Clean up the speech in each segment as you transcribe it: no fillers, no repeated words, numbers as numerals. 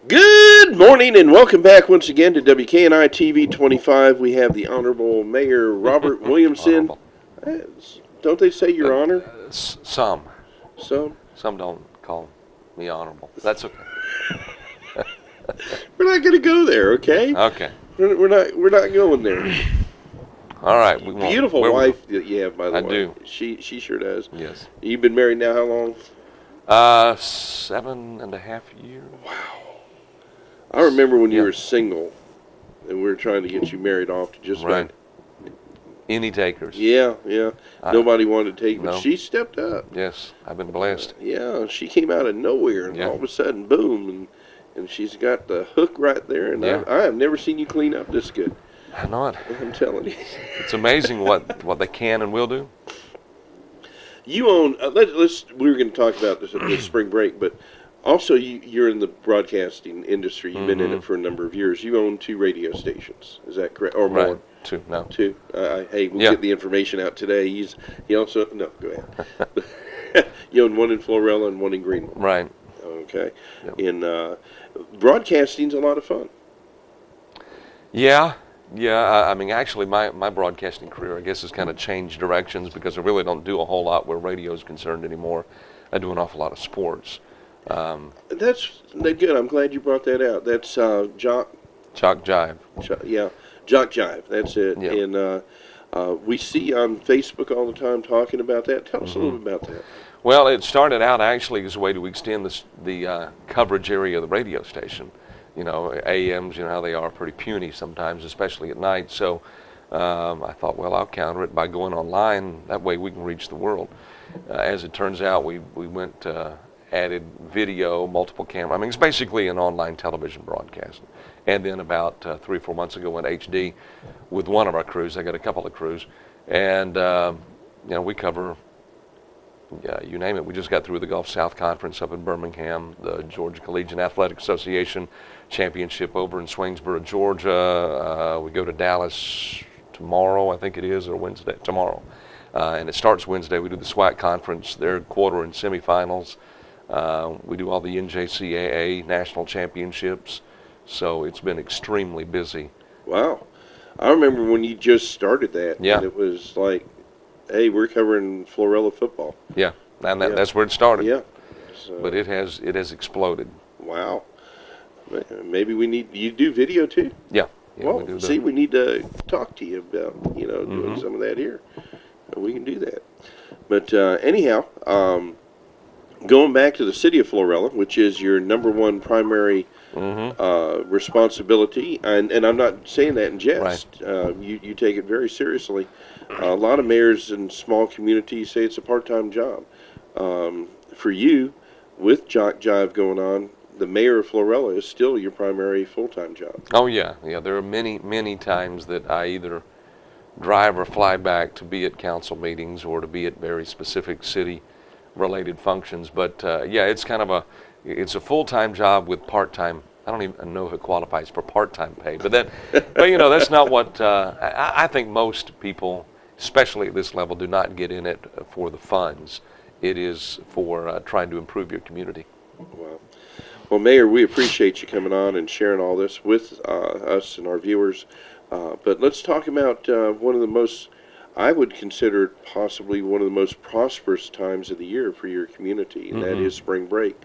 Good morning and welcome back once again to WKNI TV 25. We have the Honorable Mayor Robert Williamson. Honorable. Don't they say Your Honor? Some. So Some don't call me honorable. That's okay. we're not going to go there, okay? Okay. We're not going there. All right. Beautiful wife that you have, by the way. I do. She sure does. Yes. You've been married now how long? 7.5 years. Wow. I remember when you were single and we were trying to get you married off to just right. Any takers. Yeah. Nobody wanted to take, but no. she stepped up. Yes, I've been blessed. Yeah, she came out of nowhere, and all of a sudden, boom, and she's got the hook right there, and I have never seen you clean up this good. I know it. I'm telling you. It's amazing what they can and will do. You own, we were going to talk about this spring break, but also you're in the broadcasting industry. You've been in it for a number of years. You own 2 radio stations. Is that correct? Or more? Right. 2, no. 2. Hey, we'll get the information out today. He also, no, go ahead. You own 1 in Florala and 1 in Greenville. Right. Okay. Yep. And broadcasting's a lot of fun. Yeah. I mean, actually, my broadcasting career, I guess, has kind of changed directions because I really don't do a whole lot where radio is concerned anymore. I do an awful lot of sports. That's good. I'm glad you brought that out. That's Jock Jive. Jock Jive. That's it. Yep. And we see on Facebook all the time talking about that. Tell us a little bit about that. Well, it started out actually as a way to extend the coverage area of the radio station. You know, AMs, you know how they are, pretty puny sometimes, especially at night. So I thought, well, I'll counter it by going online. That way we can reach the world. As it turns out, we went added video, multiple camera. I mean, it's basically an online television broadcast. And then about 3 or 4 months ago went HD with one of our crews. I got a couple of crews. And, we cover, you name it. We just got through the Gulf South Conference up in Birmingham, the Georgia Collegiate Athletic Association Championship over in Swainsboro, Georgia. We go to Dallas tomorrow, I think it is, or Wednesday, tomorrow. And it starts Wednesday. We do the SWAC conference, their quarter and semifinals. We do all the NJCAA national championships. So it's been extremely busy. Wow. I remember when you just started that. Yeah. And it was like, hey, we're covering Florala football. Yeah, and that's where it started. Yeah. But it has exploded. Wow. Maybe you do video too? Yeah. Well, we need to talk to you about, doing some of that here. We can do that. But anyhow, going back to the city of Florala, which is your number one primary responsibility, and I'm not saying that in jest. Right. You take it very seriously. A lot of mayors in small communities say it's a part-time job. For you, with Jock Jive going on, the mayor of Florala is still your primary full-time job. Oh, yeah. There are many times that I either drive or fly back to be at council meetings or to be at very specific city-related functions. But, it's kind of it's a full-time job with part-time. I don't even know if it qualifies for part-time pay. But that's not what I think most people, especially at this level, do not get in it for the funds. It is for trying to improve your community. Wow. Well, Mayor, we appreciate you coming on and sharing all this with us and our viewers. But let's talk about one of the most, I would consider possibly one of the most prosperous times of the year for your community, and that is spring break.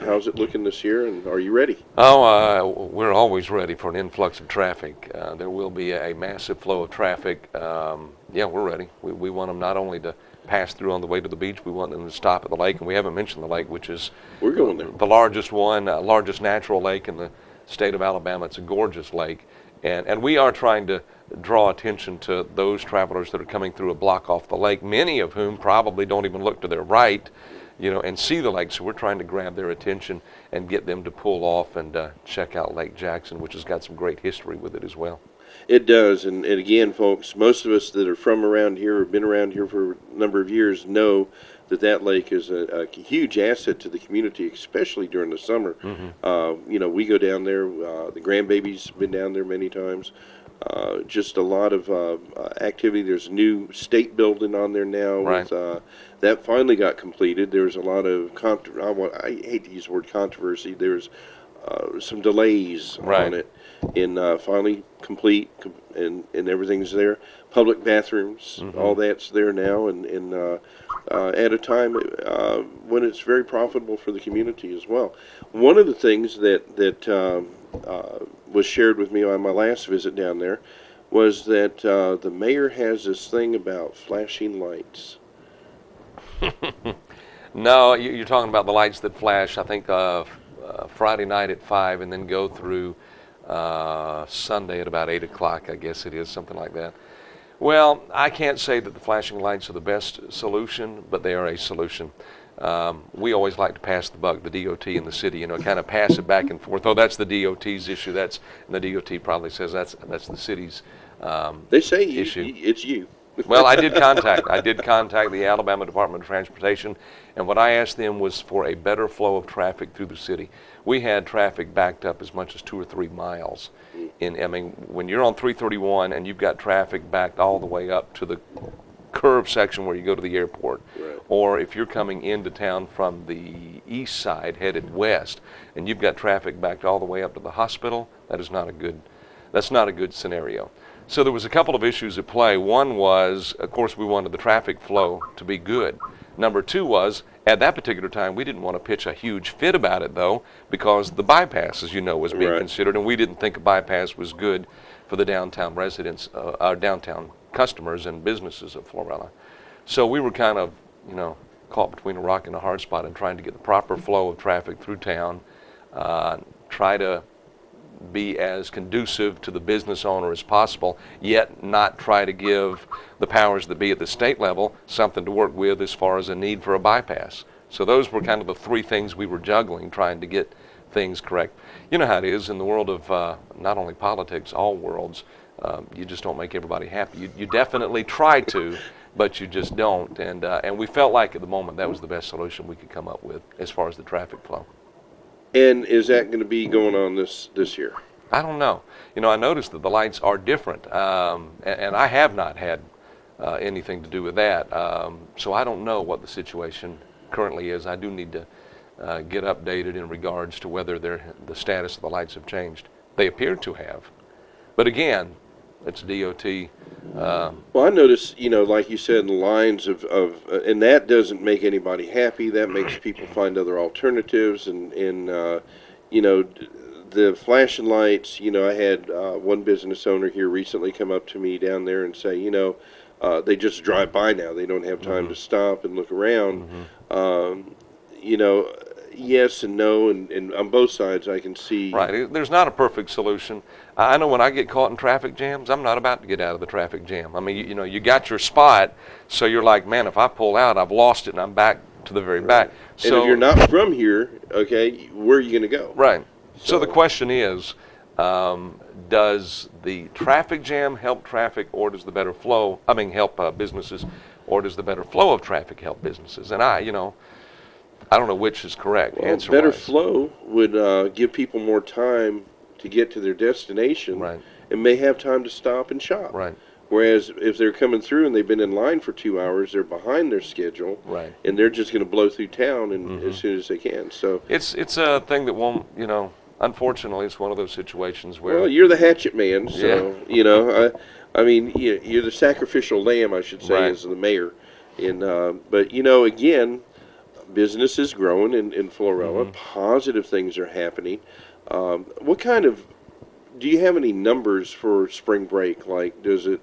How's it looking this year, and are you ready? Oh, we're always ready for an influx of traffic. There will be a massive flow of traffic. We're ready. We want them not only to pass through on the way to the beach, we want them to stop at the lake, and we haven't mentioned the lake, which is we're going there. The largest largest natural lake in the state of Alabama. It's a gorgeous lake, and we are trying to draw attention to those travelers that are coming through a block off the lake, many of whom probably don't even look to their right, and see the lake. So we're trying to grab their attention and get them to pull off and check out Lake Jackson, which has got some great history with it as well. It does, and again, folks, most of us that are from around here or been around here for a number of years know that lake is a huge asset to the community, especially during the summer. We go down there. The grandbaby's been down there many times. Just a lot of activity. There's a new state building on there now. Right. That finally got completed. There was a lot of I hate to use the word controversy. There's some delays on it, and finally complete, and everything's there. Public bathrooms, all that's there now, and at a time when it's very profitable for the community as well. One of the things that was shared with me on my last visit down there was that the mayor has this thing about flashing lights. No, you're talking about the lights that flash, I think, Friday night at 5 and then go through Sunday at about 8 o'clock, I guess it is, something like that. Well, I can't say that the flashing lights are the best solution, but they are a solution. We always like to pass the buck, the DOT and the city, kind of pass it back and forth. Oh, that's the DOT's issue. And the DOT probably says that's the city's they say issue. It's you. Well, I did contact the Alabama Department of Transportation, and what I asked them was for a better flow of traffic through the city. We had traffic backed up as much as 2 or 3 miles. When you're on 331 and you've got traffic backed all the way up to the curve section where you go to the airport, or if you're coming into town from the east side headed west and you've got traffic backed all the way up to the hospital, that's not a good scenario. So there was a couple of issues at play. One was, of course, we wanted the traffic flow to be good. Number 2 was, at that particular time, we didn't want to pitch a huge fit about it, though, because the bypass, as you know, was being considered, and we didn't think a bypass was good for the downtown residents, our downtown customers and businesses of Florala. So we were kind of, caught between a rock and a hard spot in trying to get the proper flow of traffic through town, try to be as conducive to the business owner as possible, yet not try to give the powers that be at the state level something to work with as far as a need for a bypass. So those were kind of the 3 things we were juggling, trying to get things correct. You know how it is in the world of not only politics, all worlds. You just don't make everybody happy. You definitely try to, but you just don't. And we felt like at the moment that was the best solution we could come up with as far as the traffic flow. And is that going to be going on this year? I don't know. I noticed that the lights are different, and I have not had anything to do with that. So I don't know what the situation currently is. I do need to get updated in regards to whether the status of the lights have changed. They appear to have. But again, it's DOT. Well, I noticed, like you said, the lines of and that doesn't make anybody happy. That makes people find other alternatives, and the flashing lights. I had one business owner here recently come up to me down there and say, they just drive by now. They don't have time to stop and look around. Yes and no, and on both sides I can see. Right. There's not a perfect solution. I know when I get caught in traffic jams, I'm not about to get out of the traffic jam. I mean, you got your spot, so you're like, man, if I pull out, I've lost it, and I'm back to the very back. So, and if you're not from here, okay, where are you going to go? Right. So the question is, does the traffic jam help traffic, or does the better flow, help businesses, or does the better flow of traffic help businesses? And I don't know which is correct. Well, better flow would give people more time to get to their destination, and may have time to stop and shop. Right. Whereas if they're coming through and they've been in line for 2 hours, they're behind their schedule, and they're just going to blow through town as soon as they can. So it's a thing that won't, unfortunately, it's one of those situations where. Well, you're the hatchet man, so you're the sacrificial lamb, I should say, as the mayor. And but again, business is growing in Florala. Positive things are happening. Do you have any numbers for spring break? Like, does it,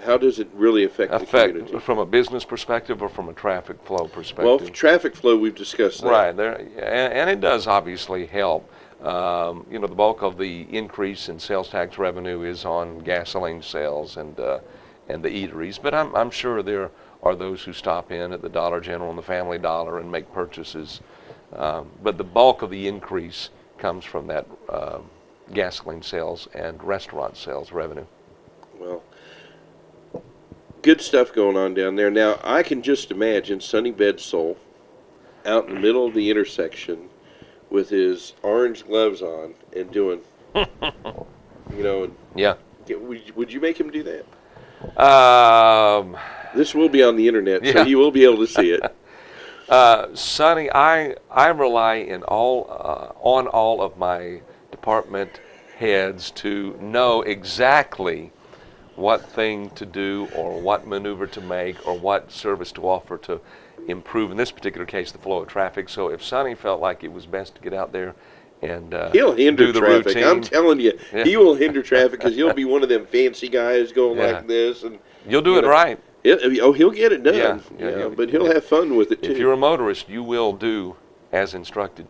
how does it really affect the community? From a business perspective or from a traffic flow perspective? Well, traffic flow, we've discussed that. Right, and it does obviously help. The bulk of the increase in sales tax revenue is on gasoline sales and the eateries, but I'm sure there are those who stop in at the Dollar General and the Family Dollar and make purchases. But the bulk of the increase comes from that gasoline sales and restaurant sales revenue. Well, good stuff going on down there. Now, I can just imagine Sonny Bedsole out in the middle of the intersection with his orange gloves on and doing, Yeah. Would you make him do that? Um, This will be on the internet, so you will be able to see it. Sonny, I rely on all of my department heads to know exactly what thing to do or what maneuver to make or what service to offer to improve, in this particular case, the flow of traffic. So if Sonny felt like it was best to get out there and he'll hinder do the traffic. routine, I'm telling you, Yeah. he will hinder traffic because he'll be one of them fancy guys going Yeah. like this, and you'll do it right. He'll get it done. Yeah, Yeah, yeah, but he'll have fun with it too. If you're a motorist, you will do as instructed.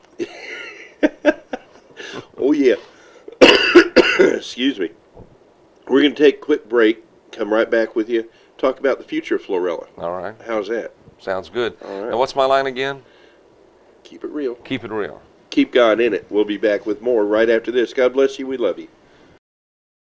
Oh yeah. Excuse me. We're going to take a quick break. Come right back with you. Talk about the future of Florala. All right. How's that? Sounds good. All right. And what's my line again? Keep it real. Keep it real. Keep God in it. We'll be back with more right after this. God bless you. We love you.